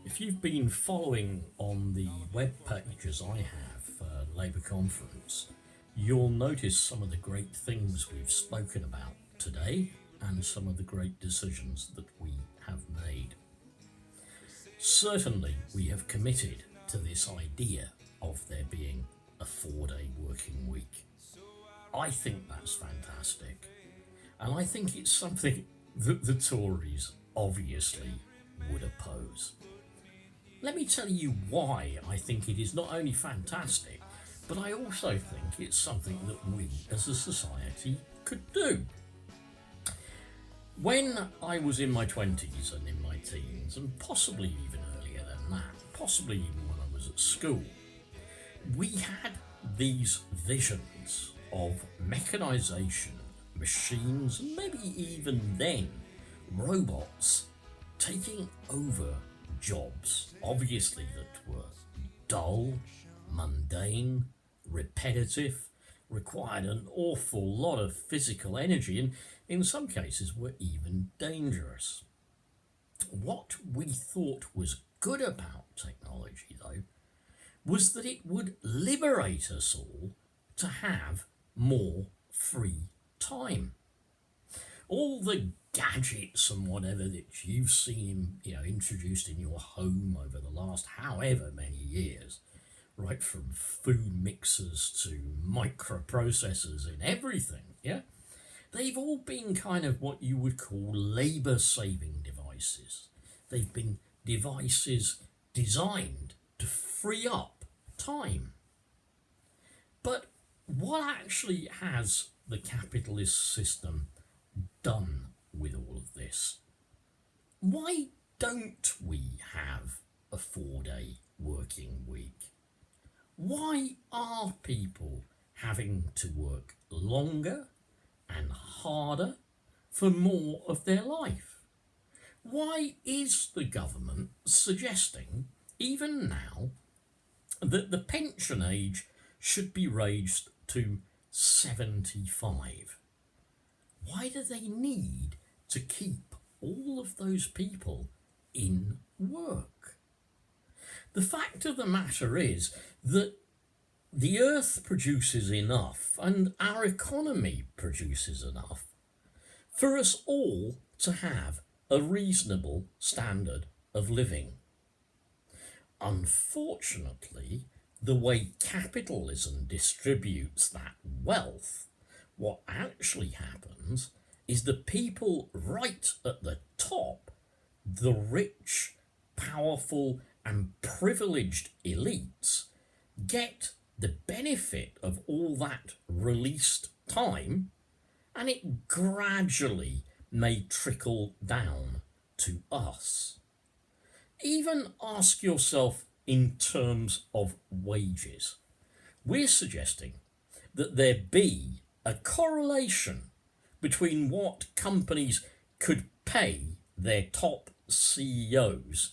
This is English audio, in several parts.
If you've been following on the web pages I have for Labour Conference, you'll notice some of the great things we've spoken about today and some of the great decisions that we have made. Certainly we have committed to this idea of there being a 4-day working week. I think that's fantastic, and I think it's something that the Tories obviously would oppose. Let me tell you why I think it is not only fantastic, but I also think it's something that we as a society could do. When I was in my 20s and in my teens, and possibly even earlier than that, possibly even when I was at school, we had these visions of mechanisation, machines, and maybe even then robots taking over jobs, obviously, that were dull, mundane, repetitive, required an awful lot of physical energy, and in some cases were even dangerous. What we thought was good about technology, though, was that it would liberate us all to have more free time. All the gadgets and whatever that you've seen, introduced in your home over the last however many years, right from food mixers to microprocessors and everything, they've all been kind of what you would call labour-saving devices. They've been devices designed to free up time. But what actually has the capitalist system done with all of this? Why don't we have a 4-day working week? Why are people having to work longer and harder for more of their life? Why is the government suggesting, even now, that the pension age should be raised to 75? Why do they need to keep all of those people in work? The fact of the matter is that the earth produces enough and our economy produces enough for us all to have a reasonable standard of living. Unfortunately, the way capitalism distributes that wealth, what actually happens is the people right at the top, the rich, powerful and privileged elites, get the benefit of all that released time, and it gradually may trickle down to us. Even ask yourself in terms of wages. We're suggesting that there be a correlation between what companies could pay their top CEOs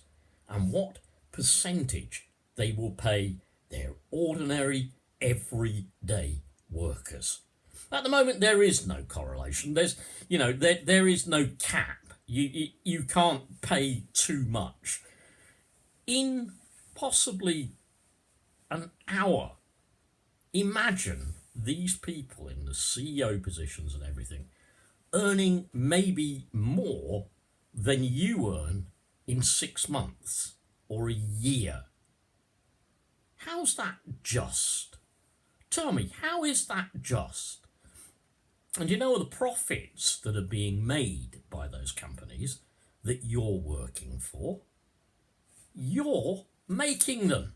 and what percentage they will pay their ordinary, everyday workers. At the moment, there is no correlation. There is no cap. You can't pay too much. In possibly an hour, imagine these people in the CEO positions and everything earning maybe more than you earn in 6 months or a year. How's that just? Tell me, how is that just? And the profits that are being made by those companies that you're working for? You're making them.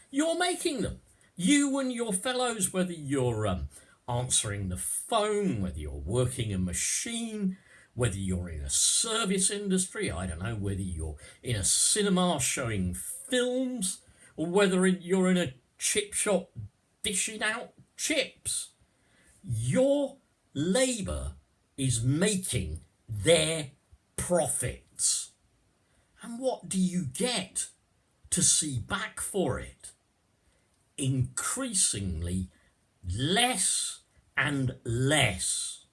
You're making them. You and your fellows, whether you're answering the phone, whether you're working a machine, whether you're in a service industry, I don't know, whether you're in a cinema showing films, or whether you're in a chip shop dishing out chips. Your labour is making their profits. And what do you get to see back for it? Increasingly less and less.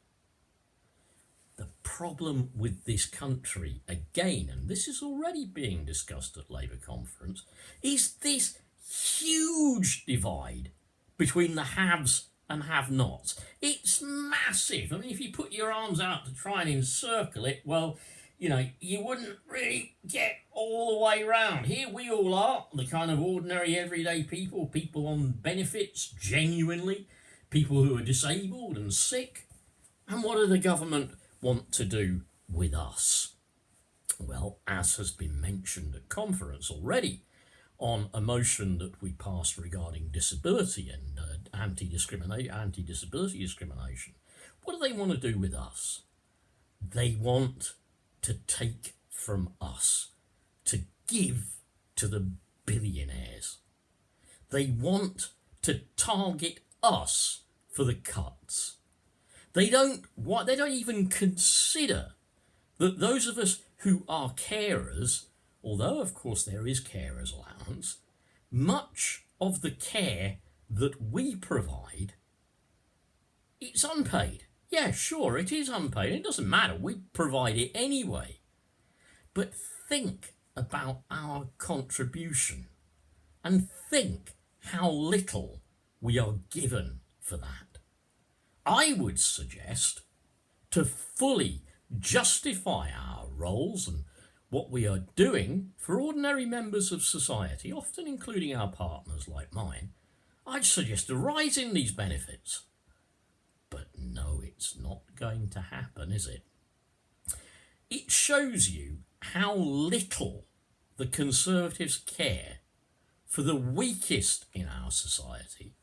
The problem with this country, again, and this is already being discussed at Labour conference, is this huge divide between the haves and have-nots. It's massive. I mean, if you put your arms out to try and encircle it, well, you know, you wouldn't really get all the way round. Here we all are, the kind of ordinary everyday people, people on benefits, genuinely, people who are disabled and sick. And what do the government want to do with us? Well, as has been mentioned at conference already, on a motion that we passed regarding disability and anti-disability discrimination, what do they want to do with us? They want to take from us, to give to the billionaires. They want to target us for the cuts. They don't even consider that those of us who are carers, although of course there is carers allowance, much of the care that we provide, it's unpaid. Yeah, sure, it is unpaid. It doesn't matter. We provide it anyway. But think about our contribution and think how little we are given for that. I would suggest to fully justify our roles and what we are doing for ordinary members of society, often including our partners like mine, I'd suggest a rise in these benefits. But no, it's not going to happen, is it? It shows you how little the Conservatives care for the weakest in our society,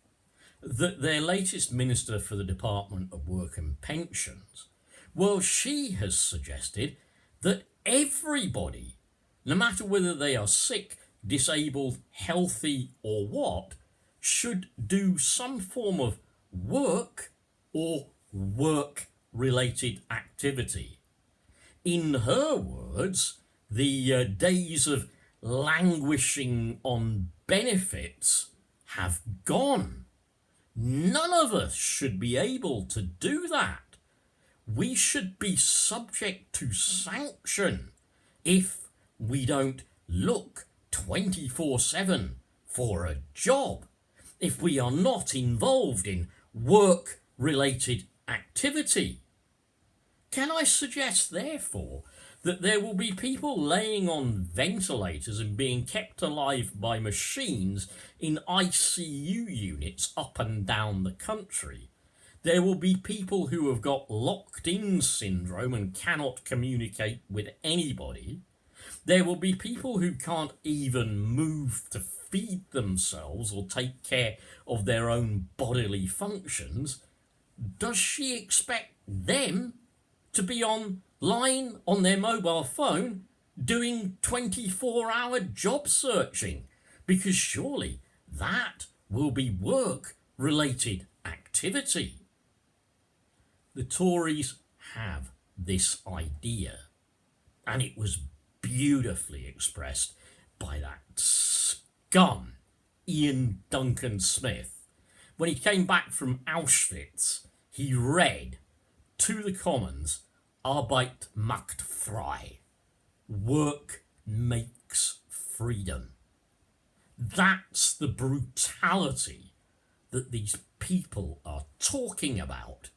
that their latest Minister for the Department of Work and Pensions, well, she has suggested that everybody, no matter whether they are sick, disabled, healthy or what, should do some form of work or work-related activity. In her words, the days of languishing on benefits have gone. None of us should be able to do that. We should be subject to sanction if we don't look 24/7 for a job, if we are not involved in work-related activity. Can I suggest, therefore, that there will be people laying on ventilators and being kept alive by machines in ICU units up and down the country? There will be people who have got locked-in syndrome and cannot communicate with anybody. There will be people who can't even move to feed themselves or take care of their own bodily functions. Does she expect them to be online on their mobile phone doing 24-hour job searching? Because surely that will be work-related activity. The Tories have this idea, and it was beautifully expressed by that scum, Ian Duncan Smith. When he came back from Auschwitz, he read to the Commons, Arbeit macht frei. Work makes freedom. That's the brutality that these people are talking about.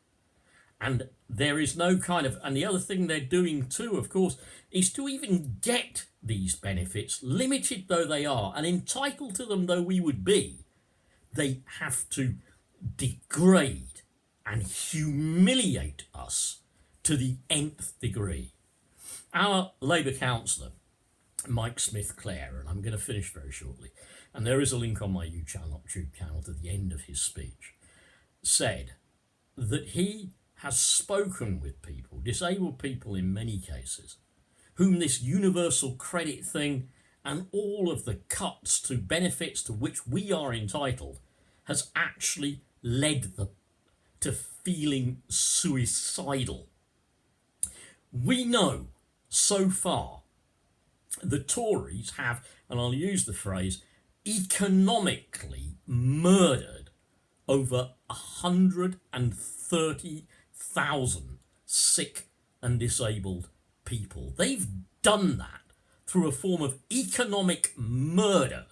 And there is no kind of, and the other thing they're doing too, of course, is to even get these benefits, limited though they are, and entitled to them though we would be, they have to degrade and humiliate us to the nth degree. Our Labour councillor, Mike Smith-Clare, and I'm going to finish very shortly, and there is a link on my YouTube channel to the end of his speech, said that he has spoken with people, disabled people in many cases, whom this universal credit thing and all of the cuts to benefits to which we are entitled has actually led them to feeling suicidal. We know So far, the Tories have, and I'll use the phrase, economically murdered over 130,000 sick and disabled people. They've done that through a form of economic murder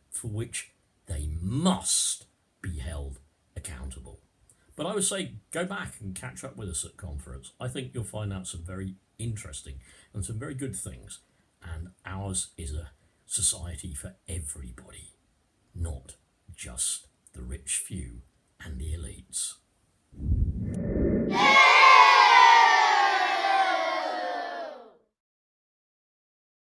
for which they must be held accountable. But I would say go back and catch up with us at conference. I think you'll find out some very interesting and some very good things. And ours is a society for everybody, not just the rich few and the elites.